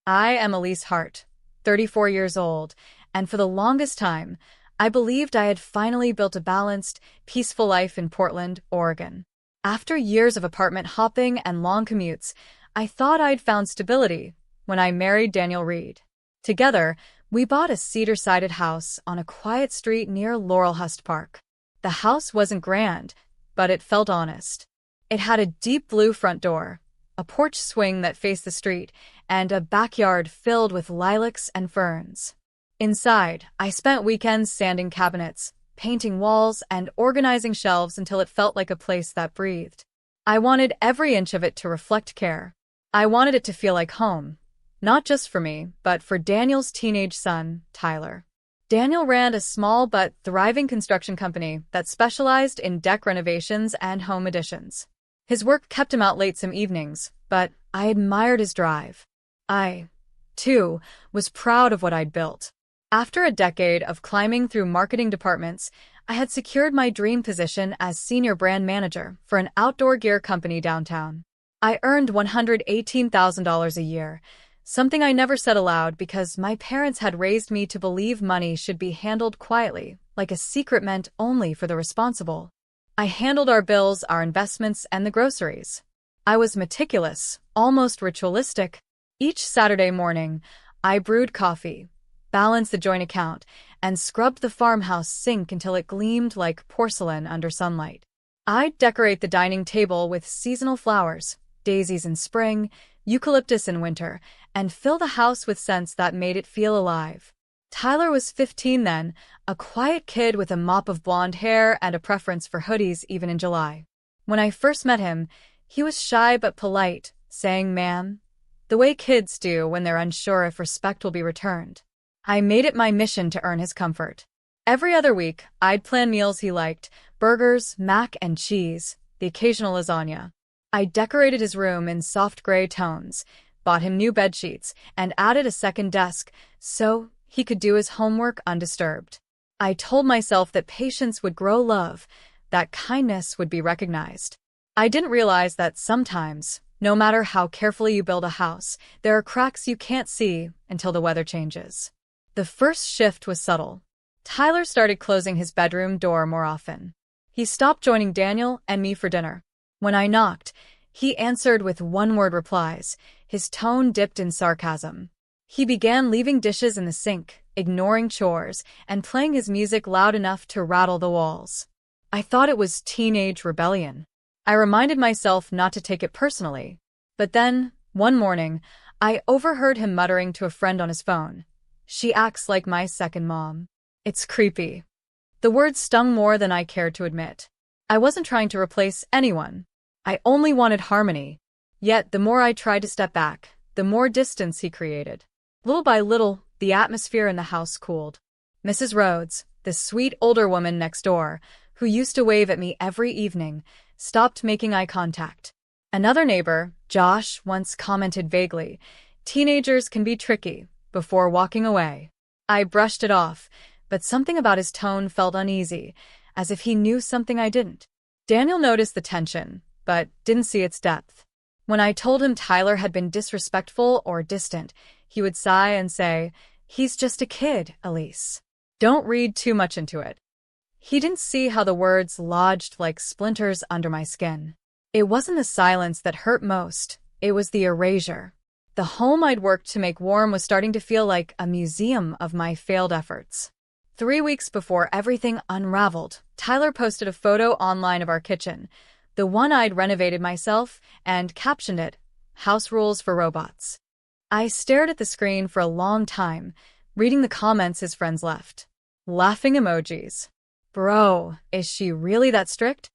I am Elise Hart, 34 years old, and for the longest time, I believed I had finally built a balanced, peaceful life in Portland, Oregon. After years of apartment hopping and long commutes, I thought I'd found stability when I married Daniel Reed. Together, we bought a cedar-sided house on a quiet street near Laurelhurst Park. The house wasn't grand, but it felt honest. It had a deep blue front door, a porch swing that faced the street, and a backyard filled with lilacs and ferns. Inside, I spent weekends sanding cabinets, painting walls, and organizing shelves until it felt like a place that breathed. I wanted every inch of it to reflect care. I wanted it to feel like home, not just for me, but for Daniel's teenage son, Tyler. Daniel ran a small but thriving construction company that specialized in deck renovations and home additions. His work kept him out late some evenings, but I admired his drive. I, too, was proud of what I'd built. After a decade of climbing through marketing departments, I had secured my dream position as senior brand manager for an outdoor gear company downtown. I earned $118,000 a year, something I never said aloud because my parents had raised me to believe money should be handled quietly, like a secret meant only for the responsible. I handled our bills, our investments, and the groceries. I was meticulous, almost ritualistic. Each Saturday morning, I brewed coffee, balanced the joint account, and scrubbed the farmhouse sink until it gleamed like porcelain under sunlight. I'd decorate the dining table with seasonal flowers, daisies in spring, eucalyptus in winter, and fill the house with scents that made it feel alive. Tyler was 15 then, a quiet kid with a mop of blonde hair and a preference for hoodies even in July. When I first met him, he was shy but polite, saying ma'am, the way kids do when they're unsure if respect will be returned. I made it my mission to earn his comfort. Every other week, I'd plan meals he liked, burgers, mac and cheese, the occasional lasagna. I decorated his room in soft gray tones, bought him new bedsheets, and added a second desk so he could do his homework undisturbed. I told myself that patience would grow love, that kindness would be recognized. I didn't realize that sometimes, no matter how carefully you build a house, there are cracks you can't see until the weather changes. The first shift was subtle. Tyler started closing his bedroom door more often. He stopped joining Daniel and me for dinner. When I knocked, he answered with one-word replies, his tone dipped in sarcasm. He began leaving dishes in the sink, ignoring chores, and playing his music loud enough to rattle the walls. I thought it was teenage rebellion. I reminded myself not to take it personally. But then, one morning, I overheard him muttering to a friend on his phone. She acts like my second mom. It's creepy. The words stung more than I cared to admit. I wasn't trying to replace anyone. I only wanted harmony. Yet the more I tried to step back, the more distance he created. Little by little, the atmosphere in the house cooled. Mrs. Rhodes, the sweet older woman next door, who used to wave at me every evening, stopped making eye contact. Another neighbor, Josh, once commented vaguely, "Teenagers can be tricky," before walking away. I brushed it off, but something about his tone felt uneasy, as if he knew something I didn't. Daniel noticed the tension, but didn't see its depth. When I told him Tyler had been disrespectful or distant, he would sigh and say, "He's just a kid, Elise. Don't read too much into it." He didn't see how the words lodged like splinters under my skin. It wasn't the silence that hurt most, it was the erasure. The home I'd worked to make warm was starting to feel like a museum of my failed efforts. 3 weeks before everything unraveled, Tyler posted a photo online of our kitchen, the one I'd renovated myself, and captioned it, "House Rules for Robots." I stared at the screen for a long time, reading the comments his friends left. Laughing emojis. Bro, is she really that strict?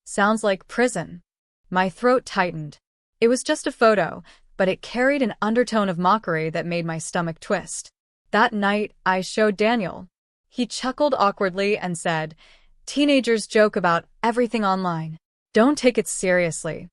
Sounds like prison. My throat tightened. It was just a photo, but it carried an undertone of mockery that made my stomach twist. That night, I showed Daniel. He chuckled awkwardly and said, "Teenagers joke about everything online. Don't take it seriously."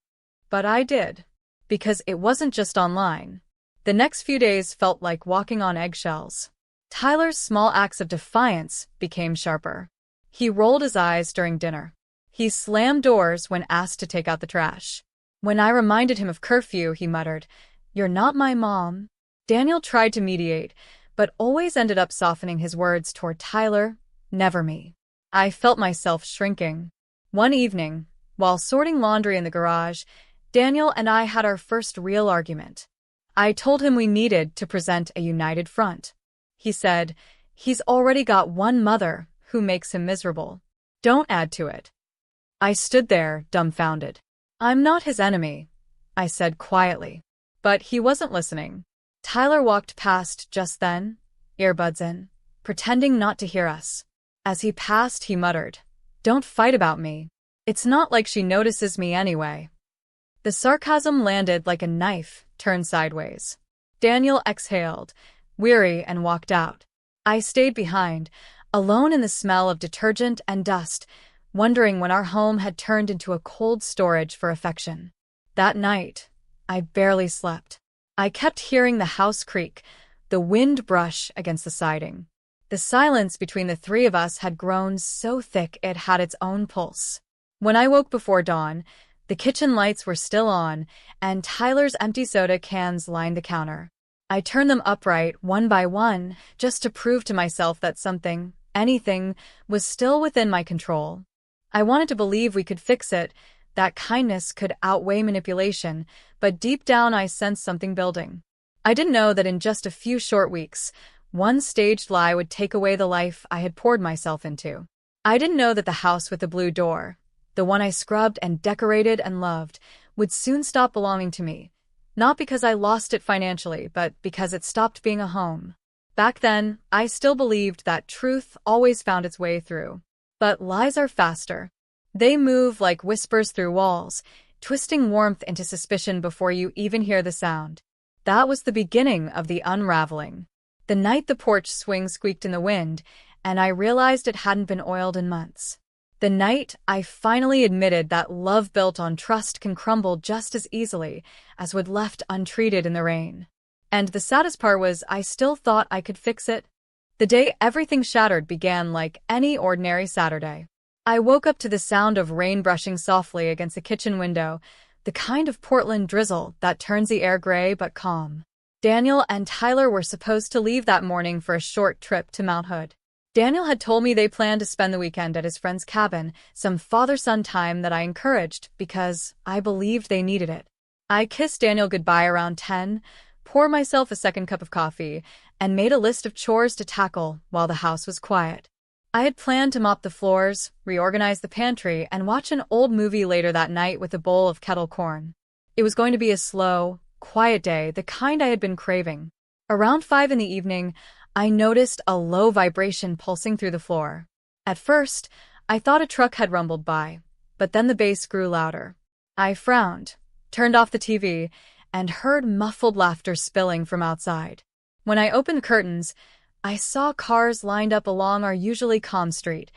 But I did. Because it wasn't just online. The next few days felt like walking on eggshells. Tyler's small acts of defiance became sharper. He rolled his eyes during dinner. He slammed doors when asked to take out the trash. When I reminded him of curfew, he muttered, "You're not my mom." Daniel tried to mediate, but always ended up softening his words toward Tyler, never me. I felt myself shrinking. One evening, while sorting laundry in the garage, Daniel and I had our first real argument. I told him we needed to present a united front. He said, "He's already got one mother who makes him miserable. Don't add to it." I stood there, dumbfounded. "I'm not his enemy," I said quietly. But he wasn't listening. Tyler walked past just then, earbuds in, pretending not to hear us. As he passed, he muttered, "Don't fight about me. It's not like she notices me anyway." The sarcasm landed like a knife turned sideways. Daniel exhaled, weary, and walked out. I stayed behind, alone in the smell of detergent and dust, wondering when our home had turned into a cold storage for affection. That night, I barely slept. I kept hearing the house creak, the wind brush against the siding. The silence between the three of us had grown so thick it had its own pulse. When I woke before dawn, the kitchen lights were still on, and Tyler's empty soda cans lined the counter. I turned them upright, one by one, just to prove to myself that something, anything, was still within my control. I wanted to believe we could fix it, that kindness could outweigh manipulation, but deep down I sensed something building. I didn't know that in just a few short weeks, one staged lie would take away the life I had poured myself into. I didn't know that the house with the blue door, the one I scrubbed and decorated and loved, would soon stop belonging to me. Not because I lost it financially, but because it stopped being a home. Back then, I still believed that truth always found its way through. But lies are faster. They move like whispers through walls, twisting warmth into suspicion before you even hear the sound. That was the beginning of the unraveling. The night the porch swing squeaked in the wind, and I realized it hadn't been oiled in months. The night I finally admitted that love built on trust can crumble just as easily as wood left untreated in the rain. And the saddest part was I still thought I could fix it. The day everything shattered began like any ordinary Saturday. I woke up to the sound of rain brushing softly against the kitchen window, the kind of Portland drizzle that turns the air gray but calm. Daniel and Tyler were supposed to leave that morning for a short trip to Mount Hood. Daniel had told me they planned to spend the weekend at his friend's cabin, some father-son time that I encouraged because I believed they needed it. I kissed Daniel goodbye around 10, poured myself a second cup of coffee, and made a list of chores to tackle while the house was quiet. I had planned to mop the floors, reorganize the pantry, and watch an old movie later that night with a bowl of kettle corn. It was going to be a slow, quiet day, the kind I had been craving. Around 5 in the evening, I noticed a low vibration pulsing through the floor. At first, I thought a truck had rumbled by, but then the bass grew louder. I frowned, turned off the TV, and heard muffled laughter spilling from outside. When I opened the curtains, I saw cars lined up along our usually calm street,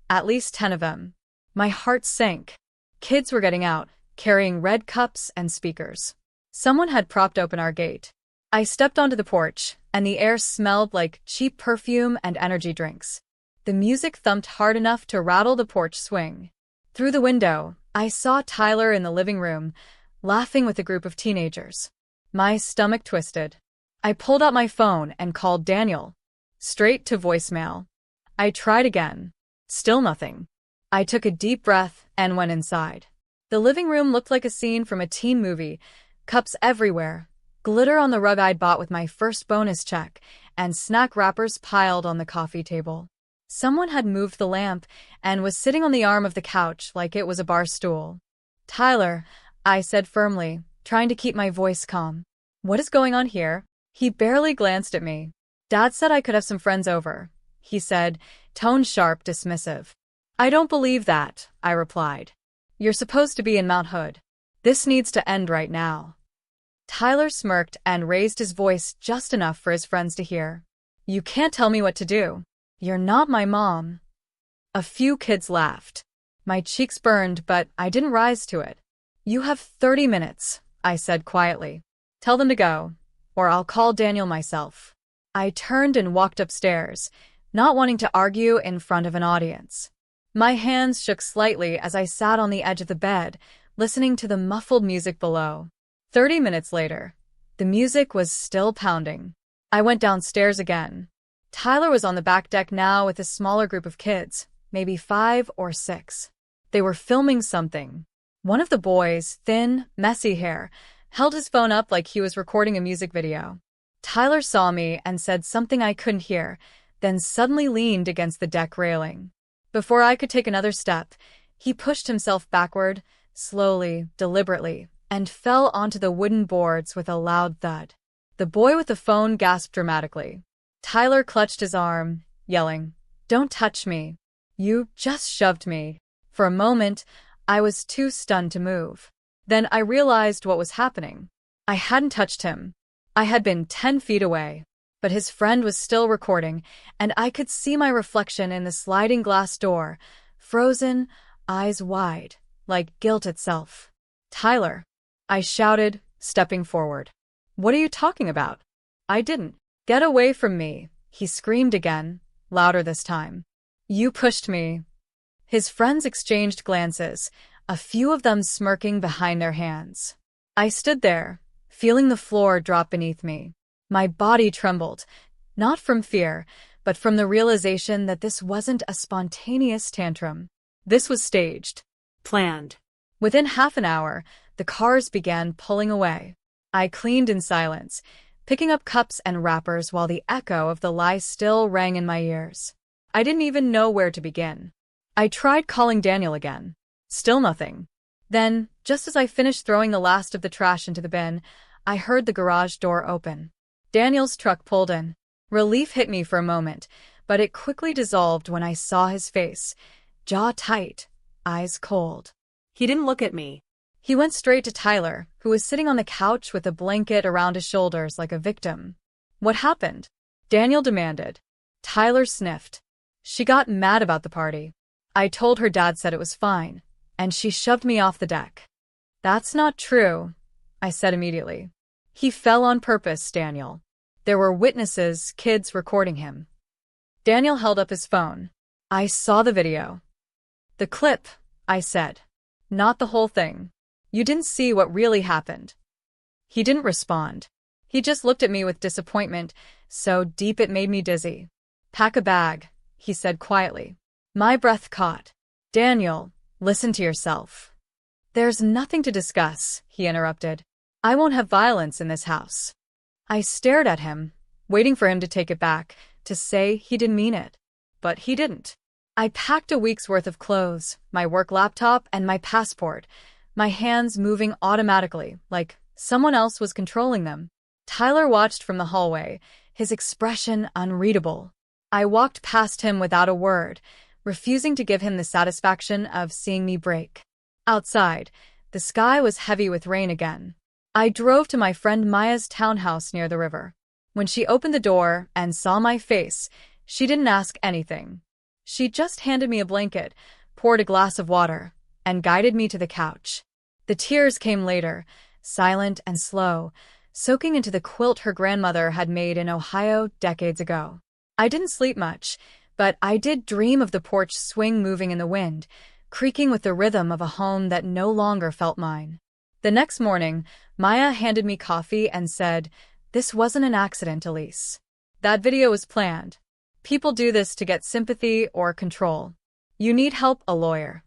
at least 10 of them. My heart sank. Kids were getting out, carrying red cups and speakers. Someone had propped open our gate. I stepped onto the porch, and the air smelled like cheap perfume and energy drinks. The music thumped hard enough to rattle the porch swing. Through the window, I saw Tyler in the living room, laughing with a group of teenagers. My stomach twisted. I pulled out my phone and called Daniel. Straight to voicemail. I tried again. Still nothing. I took a deep breath and went inside. The living room looked like a scene from a teen movie. Cups everywhere, glitter on the rug I'd bought with my first bonus check, and snack wrappers piled on the coffee table. Someone had moved the lamp and was sitting on the arm of the couch like it was a bar stool. "Tyler," I said firmly, trying to keep my voice calm. "What is going on here?" He barely glanced at me. "Dad said I could have some friends over," he said, tone sharp, dismissive. "I don't believe that," I replied. "You're supposed to be in Mount Hood. This needs to end right now." Tyler smirked and raised his voice just enough for his friends to hear. "You can't tell me what to do. You're not my mom." A few kids laughed. My cheeks burned, but I didn't rise to it. "You have 30 minutes, I said quietly. "Tell them to go, or I'll call Daniel myself." I turned and walked upstairs, not wanting to argue in front of an audience. My hands shook slightly as I sat on the edge of the bed, listening to the muffled music below. 30 minutes later, The music was still pounding. I went downstairs again. Tyler was on the back deck now with a smaller group of kids, maybe 5 or 6. They were filming something. One of the boys, thin, messy hair, held his phone up like he was recording a music video. Tyler saw me and said something I couldn't hear, then suddenly leaned against the deck railing. Before I could take another step, he pushed himself backward, slowly, deliberately, and fell onto the wooden boards with a loud thud. The boy with the phone gasped dramatically. Tyler clutched his arm, yelling, "Don't touch me. You just shoved me." For a moment, I was too stunned to move. Then I realized what was happening. I hadn't touched him. I had been 10 feet away. But his friend was still recording, and I could see my reflection in the sliding glass door, frozen, eyes wide, like guilt itself. "Tyler," I shouted, stepping forward. "What are you talking about?" "I didn't." "Get away from me," he screamed again, louder this time. "You pushed me." His friends exchanged glances, a few of them smirking behind their hands. I stood there, feeling the floor drop beneath me. My body trembled, not from fear, but from the realization that this wasn't a spontaneous tantrum. This was staged. Planned. Within half an hour, the cars began pulling away. I cleaned in silence, picking up cups and wrappers while the echo of the lie still rang in my ears. I didn't even know where to begin. I tried calling Daniel again. Still nothing. Then, just as I finished throwing the last of the trash into the bin, I heard the garage door open. Daniel's truck pulled in. Relief hit me for a moment, but it quickly dissolved when I saw his face, jaw tight, eyes cold. He didn't look at me. He went straight to Tyler, who was sitting on the couch with a blanket around his shoulders like a victim. "What happened?" Daniel demanded. Tyler sniffed. "She got mad about the party. I told her dad said it was fine, and she shoved me off the deck." "That's not true," I said immediately. "He fell on purpose, Daniel. There were witnesses, kids recording him." Daniel held up his phone. "I saw the video." "The clip," I said. "Not the whole thing. You didn't see what really happened." He didn't respond. He just looked at me with disappointment, so deep it made me dizzy. "Pack a bag," he said quietly. My breath caught. "Daniel, listen to yourself." "There's nothing to discuss," he interrupted. "I won't have violence in this house." I stared at him, waiting for him to take it back, to say he didn't mean it. But he didn't. I packed a week's worth of clothes, my work laptop, and my passport, my hands moving automatically, like someone else was controlling them. Tyler watched from the hallway, his expression unreadable. I walked past him without a word, refusing to give him the satisfaction of seeing me break. Outside, the sky was heavy with rain again. I drove to my friend Maya's townhouse near the river. When she opened the door and saw my face, she didn't ask anything. She just handed me a blanket, poured a glass of water, and guided me to the couch. The tears came later, silent and slow, soaking into the quilt her grandmother had made in Ohio decades ago. I didn't sleep much, but I did dream of the porch swing moving in the wind, creaking with the rhythm of a home that no longer felt mine. The next morning, Maya handed me coffee and said, "This wasn't an accident, Elise. That video was planned. People do this to get sympathy or control. You need help, a lawyer."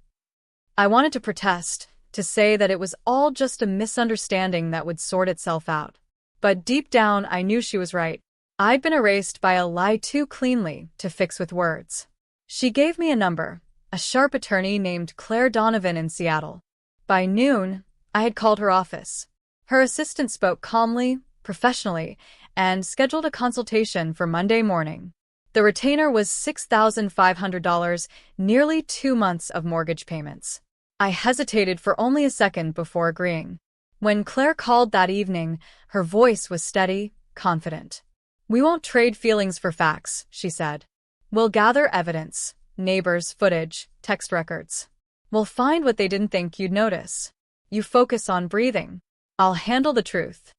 I wanted to protest, to say that it was all just a misunderstanding that would sort itself out. But deep down, I knew she was right. I'd been erased by a lie too cleanly to fix with words. She gave me a number, a sharp attorney named Claire Donovan in Seattle. By noon, I had called her office. Her assistant spoke calmly, professionally, and scheduled a consultation for Monday morning. The retainer was $6,500, nearly 2 months of mortgage payments. I hesitated for only a second before agreeing. When Claire called that evening, her voice was steady, confident. "We won't trade feelings for facts," she said. "We'll gather evidence, neighbors, footage, text records. We'll find what they didn't think you'd notice. You focus on breathing. I'll handle the truth."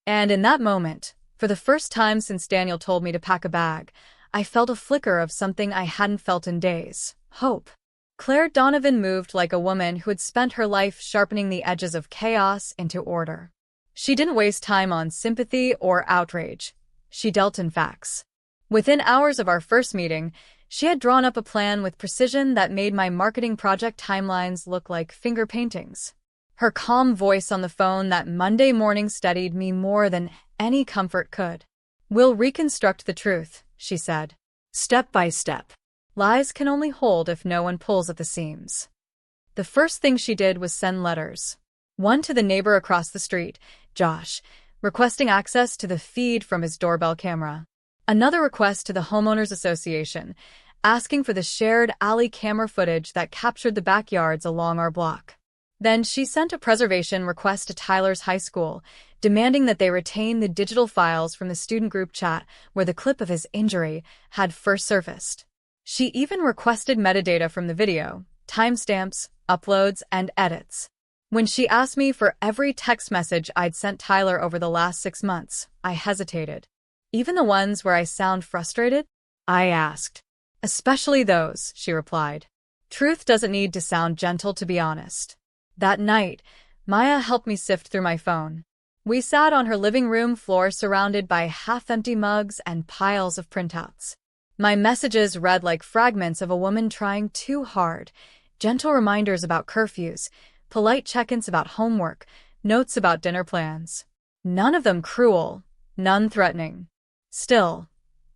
And in that moment, for the first time since Daniel told me to pack a bag, I felt a flicker of something I hadn't felt in days: hope. Claire Donovan moved like a woman who had spent her life sharpening the edges of chaos into order. She didn't waste time on sympathy or outrage. She dealt in facts. Within hours of our first meeting, she had drawn up a plan with precision that made my marketing project timelines look like finger paintings. Her calm voice on the phone that Monday morning steadied me more than any comfort could. "We'll reconstruct the truth," she said. "Step by step. Lies can only hold if no one pulls at the seams." The first thing she did was send letters. One to the neighbor across the street, Josh, requesting access to the feed from his doorbell camera. Another request to the homeowners association, asking for the shared alley camera footage that captured the backyards along our block. Then she sent a preservation request to Tyler's high school, demanding that they retain the digital files from the student group chat where the clip of his injury had first surfaced. She even requested metadata from the video, timestamps, uploads, and edits. When she asked me for every text message I'd sent Tyler over the last 6 months, I hesitated. "Even the ones where I sound frustrated?" I asked. "Especially those," she replied. "Truth doesn't need to sound gentle to be honest." That night, Maya helped me sift through my phone. We sat on her living room floor surrounded by half-empty mugs and piles of printouts. My messages read like fragments of a woman trying too hard, gentle reminders about curfews, polite check-ins about homework, notes about dinner plans. None of them cruel, none threatening. Still,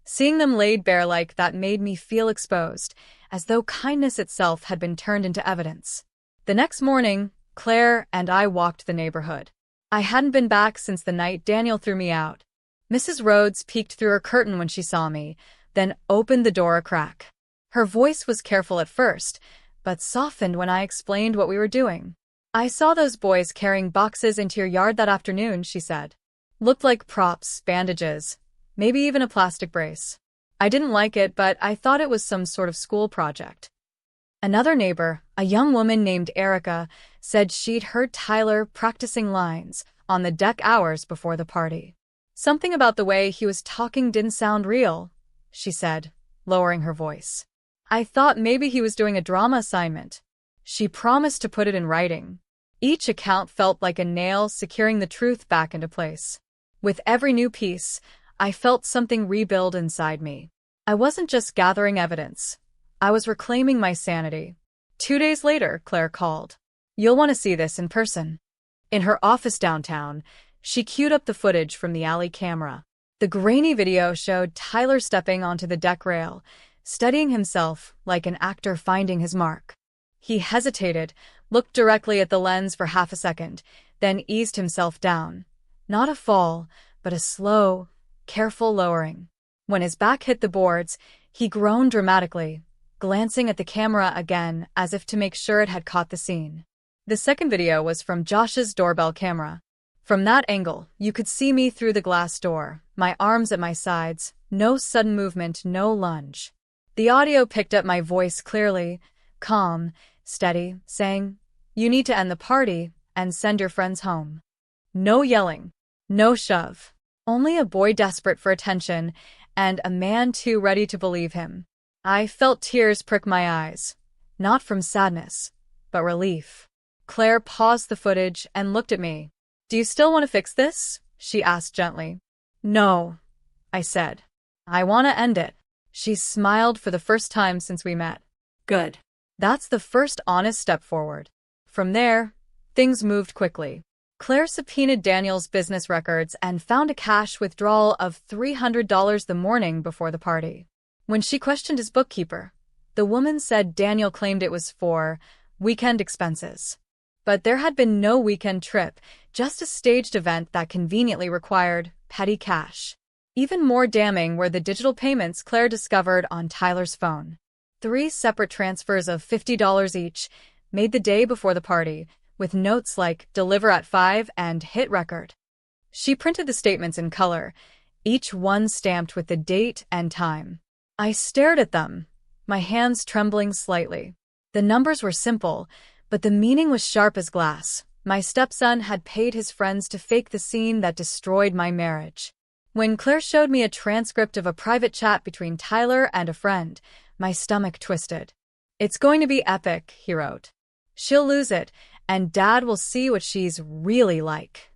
seeing them laid bare like that made me feel exposed, as though kindness itself had been turned into evidence. The next morning, Claire and I walked the neighborhood. I hadn't been back since the night Daniel threw me out. Mrs. Rhodes peeked through her curtain when she saw me, then opened the door a crack. Her voice was careful at first, but softened when I explained what we were doing. "I saw those boys carrying boxes into your yard that afternoon," she said. "Looked like props, bandages, maybe even a plastic brace. I didn't like it, but I thought it was some sort of school project." Another neighbor, a young woman named Erica, said she'd heard Tyler practicing lines on the deck hours before the party. "Something about the way he was talking didn't sound real," she said, lowering her voice. "I thought maybe he was doing a drama assignment." She promised to put it in writing. Each account felt like a nail securing the truth back into place. With every new piece, I felt something rebuild inside me. I wasn't just gathering evidence. I was reclaiming my sanity. 2 days later, Claire called. "You'll want to see this in person." In her office downtown, she queued up the footage from the alley camera. The grainy video showed Tyler stepping onto the deck rail, steadying himself like an actor finding his mark. He hesitated, looked directly at the lens for half a second, then eased himself down. Not a fall, but a slow, careful lowering. When his back hit the boards, he groaned dramatically, glancing at the camera again as if to make sure it had caught the scene. The second video was from Josh's doorbell camera. From that angle, you could see me through the glass door, my arms at my sides, no sudden movement, no lunge. The audio picked up my voice clearly, calm, steady, saying, "You need to end the party and send your friends home." No yelling, no shove, only a boy desperate for attention and a man too ready to believe him. I felt tears prick my eyes, not from sadness, but relief. Claire paused the footage and looked at me. "Do you still want to fix this?" she asked gently. "No," I said. "I want to end it." She smiled for the first time since we met. "Good." That's the first honest step forward. From there, things moved quickly. Claire subpoenaed Daniel's business records and found a cash withdrawal of $300 the morning before the party. When she questioned his bookkeeper, the woman said Daniel claimed it was for weekend expenses. But there had been no weekend trip, just a staged event that conveniently required petty cash. Even more damning were the digital payments Claire discovered on Tyler's phone. 3 separate transfers of $50 each, made the day before the party, with notes like "deliver at 5" and "hit record." She printed the statements in color, each one stamped with the date and time. I stared at them, my hands trembling slightly. The numbers were simple, but the meaning was sharp as glass. My stepson had paid his friends to fake the scene that destroyed my marriage. When Claire showed me a transcript of a private chat between Tyler and a friend, my stomach twisted. "It's going to be epic," he wrote. "She'll lose it, and Dad will see what she's really like."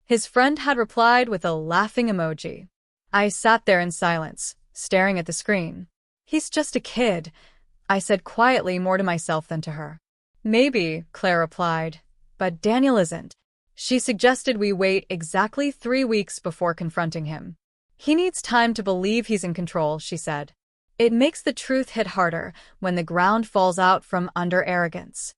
His friend had replied with a laughing emoji. I sat there in silence, staring at the screen. He's just a kid, I said quietly, more to myself than to her. Maybe, Claire replied, but Daniel isn't. She suggested we wait exactly 3 weeks before confronting him. He needs time to believe he's in control, she said. It makes the truth hit harder when the ground falls out from under arrogance.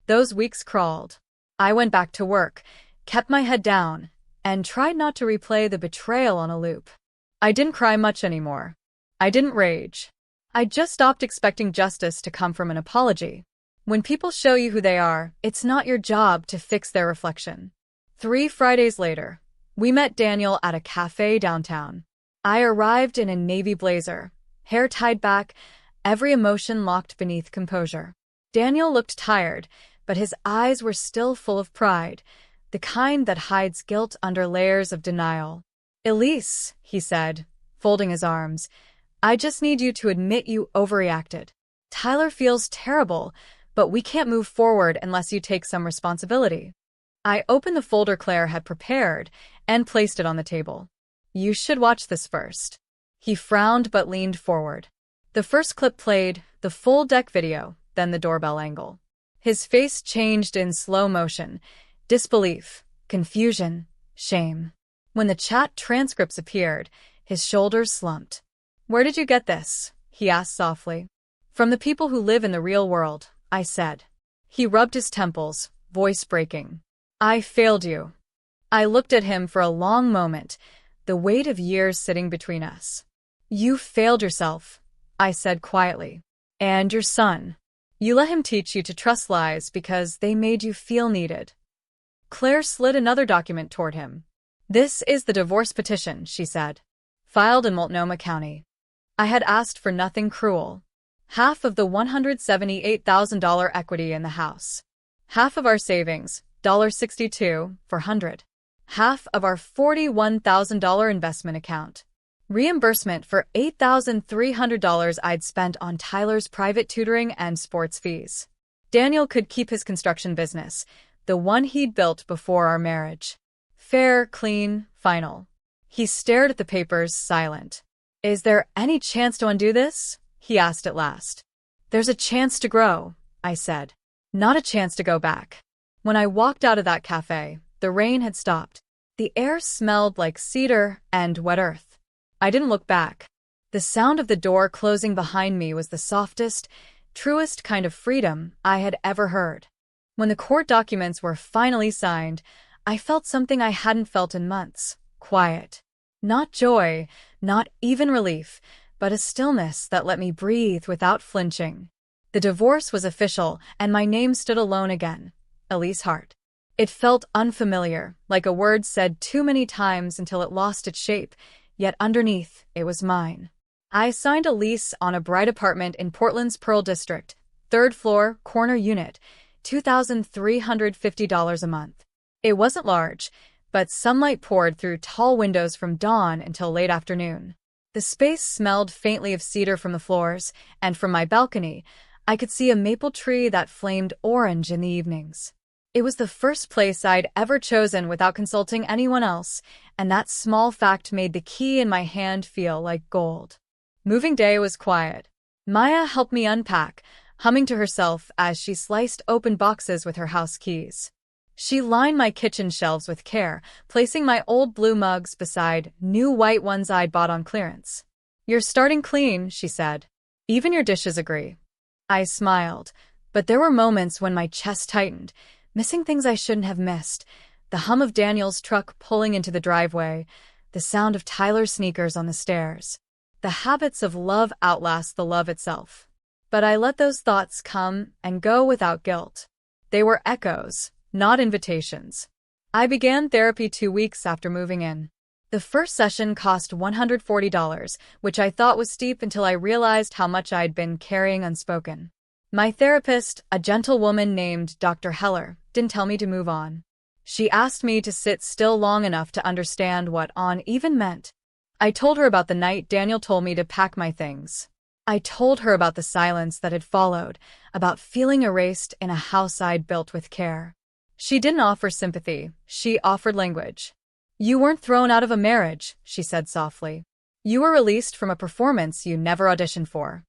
Those weeks crawled. I went back to work, kept my head down, and tried not to replay the betrayal on a loop. I didn't cry much anymore. I didn't rage. I just stopped expecting justice to come from an apology. When people show you who they are, it's not your job to fix their reflection. 3 Fridays later, we met Daniel at a cafe downtown. I arrived in a navy blazer, hair tied back, every emotion locked beneath composure. Daniel looked tired, but his eyes were still full of pride, the kind that hides guilt under layers of denial. Elise, he said, folding his arms, I just need you to admit you overreacted. Tyler feels terrible, but we can't move forward unless you take some responsibility. I opened the folder Claire had prepared and placed it on the table. You should watch this first. He frowned but leaned forward. The first clip played, the full deck video, then the doorbell angle. His face changed in slow motion, disbelief, confusion, shame. When the chat transcripts appeared, his shoulders slumped. Where did you get this? He asked softly. From the people who live in the real world, I said. He rubbed his temples, voice breaking. I failed you. I looked at him for a long moment, the weight of years sitting between us. You failed yourself, I said quietly. And your son. You let him teach you to trust lies because they made you feel needed. Claire slid another document toward him. This is the divorce petition, she said. Filed in Multnomah County. I had asked for nothing cruel. Half of the $178,000 equity in the house. Half of our savings, $62,400. Half of our $41,000 investment account. Reimbursement for $8,300 I'd spent on Tyler's private tutoring and sports fees. Daniel could keep his construction business, the one he'd built before our marriage. Fair, clean, final. He stared at the papers, silent. Is there any chance to undo this? He asked at last. There's a chance to grow, I said. Not a chance to go back. When I walked out of that cafe, the rain had stopped. The air smelled like cedar and wet earth. I didn't look back. The sound of the door closing behind me was the softest, truest kind of freedom I had ever heard. When the court documents were finally signed, I felt something I hadn't felt in months. Quiet. Not joy, not even relief, but a stillness that let me breathe without flinching. The divorce was official, and my name stood alone again. Elise Hart. It felt unfamiliar, like a word said too many times until it lost its shape, yet underneath, it was mine. I signed a lease on a bright apartment in Portland's Pearl District, 3rd floor, corner unit, $2,350 a month. It wasn't large, but sunlight poured through tall windows from dawn until late afternoon. The space smelled faintly of cedar from the floors, and from my balcony, I could see a maple tree that flamed orange in the evenings. It was the first place I'd ever chosen without consulting anyone else, and that small fact made the key in my hand feel like gold. Moving day was quiet. Maya helped me unpack, humming to herself as she sliced open boxes with her house keys. She lined my kitchen shelves with care, placing my old blue mugs beside new white ones I'd bought on clearance. You're starting clean, she said. Even your dishes agree. I smiled, but there were moments when my chest tightened, missing things I shouldn't have missed. The hum of Daniel's truck pulling into the driveway, the sound of Tyler's sneakers on the stairs. The habits of love outlast the love itself. But I let those thoughts come and go without guilt. They were echoes, not invitations. I began therapy 2 weeks after moving in. The first session cost $140, which I thought was steep until I realized how much I'd been carrying unspoken. My therapist, a gentle woman named Dr. Heller, didn't tell me to move on. She asked me to sit still long enough to understand what on even meant. I told her about the night Daniel told me to pack my things. I told her about the silence that had followed, about feeling erased in a house I'd built with care. She didn't offer sympathy, she offered language. You weren't thrown out of a marriage, she said softly. You were released from a performance you never auditioned for.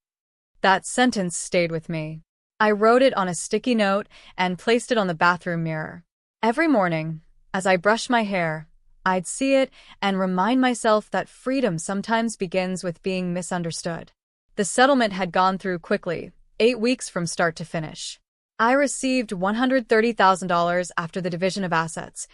That sentence stayed with me. I wrote it on a sticky note and placed it on the bathroom mirror. Every morning, as I brushed my hair, I'd see it and remind myself that freedom sometimes begins with being misunderstood. The settlement had gone through quickly, 8 weeks from start to finish. I received $130,000 after the division of assets,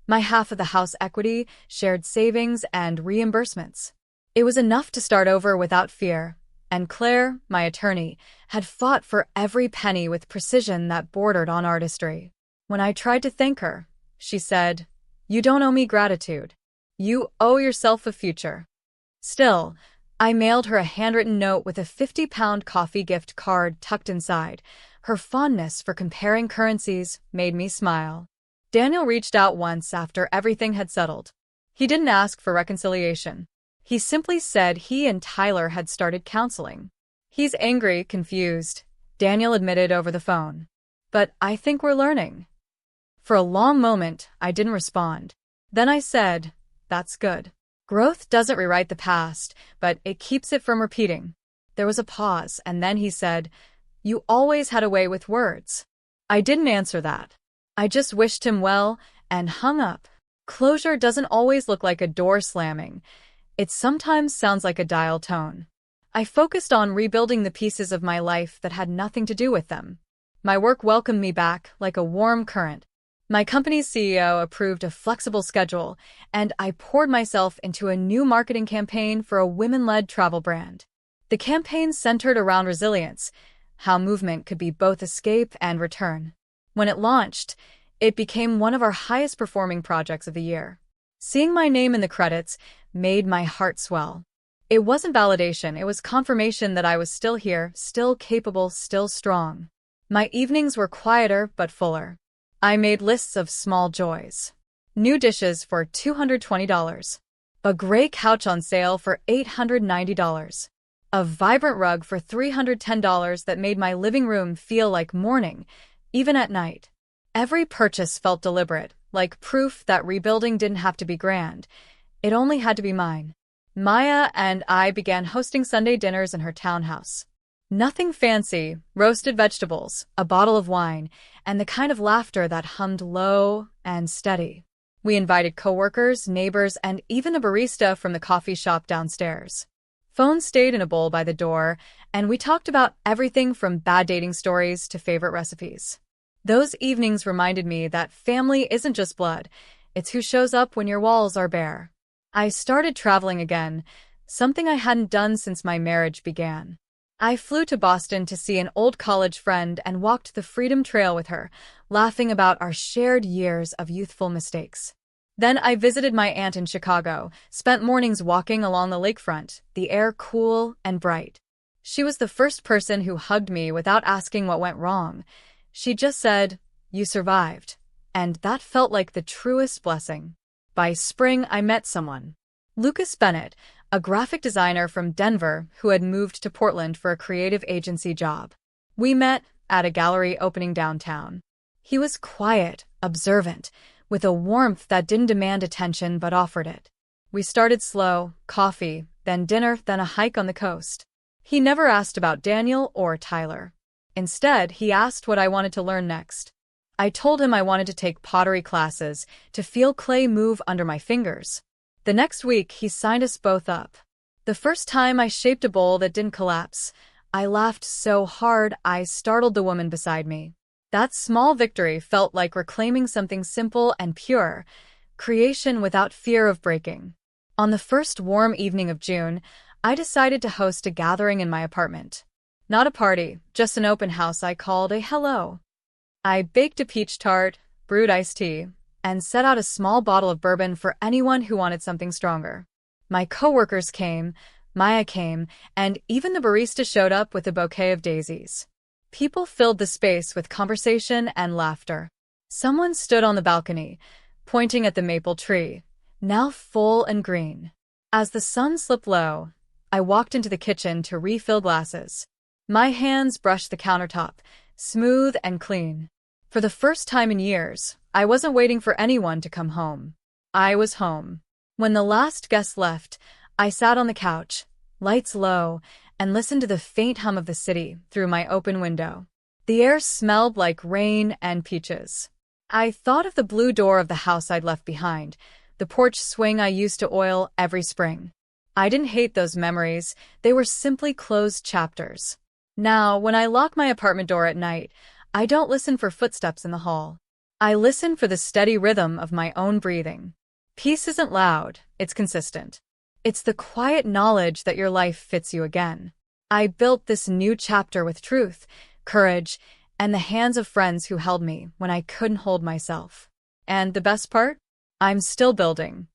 my half of the house equity, shared savings, and reimbursements. It was enough to start over without fear, and Claire, my attorney, had fought for every penny with precision that bordered on artistry. When I tried to thank her, she said, "You don't owe me gratitude. You owe yourself a future." Still, I mailed her a handwritten note with a 50-pound coffee gift card tucked inside. Her fondness for comparing currencies made me smile. Daniel reached out once after everything had settled. He didn't ask for reconciliation. He simply said he and Tyler had started counseling. "He's angry, confused," Daniel admitted over the phone. "But I think we're learning." For a long moment, I didn't respond. Then I said, "That's good. Growth doesn't rewrite the past, but it keeps it from repeating." There was a pause, and then he said, "You always had a way with words." I didn't answer that. I just wished him well and hung up. Closure doesn't always look like a door slamming. It sometimes sounds like a dial tone. I focused on rebuilding the pieces of my life that had nothing to do with them. My work welcomed me back like a warm current. My company's CEO approved a flexible schedule, and I poured myself into a new marketing campaign for a women-led travel brand. The campaign centered around resilience, how movement could be both escape and return. When it launched, it became one of our highest-performing projects of the year. Seeing my name in the credits made my heart swell. It wasn't validation, it was confirmation that I was still here, still capable, still strong. My evenings were quieter but fuller. I made lists of small joys. New dishes for $220. A gray couch on sale for $890. A vibrant rug for $310 that made my living room feel like morning, even at night. Every purchase felt deliberate, like proof that rebuilding didn't have to be grand. It only had to be mine. Maya and I began hosting Sunday dinners in her townhouse. Nothing fancy, roasted vegetables, a bottle of wine, and the kind of laughter that hummed low and steady. We invited coworkers, neighbors, and even a barista from the coffee shop downstairs. Phones stayed in a bowl by the door, and we talked about everything from bad dating stories to favorite recipes. Those evenings reminded me that family isn't just blood, it's who shows up when your walls are bare. I started traveling again, something I hadn't done since my marriage began. I flew to Boston to see an old college friend and walked the Freedom Trail with her, laughing about our shared years of youthful mistakes. Then I visited my aunt in Chicago, spent mornings walking along the lakefront, the air cool and bright. She was the first person who hugged me without asking what went wrong. She just said, "You survived." And that felt like the truest blessing. By spring, I met someone. Lucas Bennett, a graphic designer from Denver who had moved to Portland for a creative agency job. We met at a gallery opening downtown. He was quiet, observant, with a warmth that didn't demand attention but offered it. We started slow, coffee, then dinner, then a hike on the coast. He never asked about Daniel or Tyler. Instead, he asked what I wanted to learn next. I told him I wanted to take pottery classes, to feel clay move under my fingers. The next week, he signed us both up. The first time I shaped a bowl that didn't collapse, I laughed so hard I startled the woman beside me. That small victory felt like reclaiming something simple and pure, creation without fear of breaking. On the first warm evening of June, I decided to host a gathering in my apartment. Not a party, just an open house I called a hello. I baked a peach tart, brewed iced tea, and set out a small bottle of bourbon for anyone who wanted something stronger. My coworkers came, Maya came, and even the barista showed up with a bouquet of daisies. People filled the space with conversation and laughter. Someone stood on the balcony, pointing at the maple tree, now full and green. As the sun slipped low, I walked into the kitchen to refill glasses. My hands brushed the countertop, smooth and clean. For the first time in years, I wasn't waiting for anyone to come home. I was home. When the last guest left, I sat on the couch, lights low, and listened to the faint hum of the city through my open window. The air smelled like rain and peaches. I thought of the blue door of the house I'd left behind, the porch swing I used to oil every spring. I didn't hate those memories, they were simply closed chapters. Now, when I lock my apartment door at night, I don't listen for footsteps in the hall. I listen for the steady rhythm of my own breathing. Peace isn't loud, it's consistent. It's the quiet knowledge that your life fits you again. I built this new chapter with truth, courage, and the hands of friends who held me when I couldn't hold myself. And the best part? I'm still building.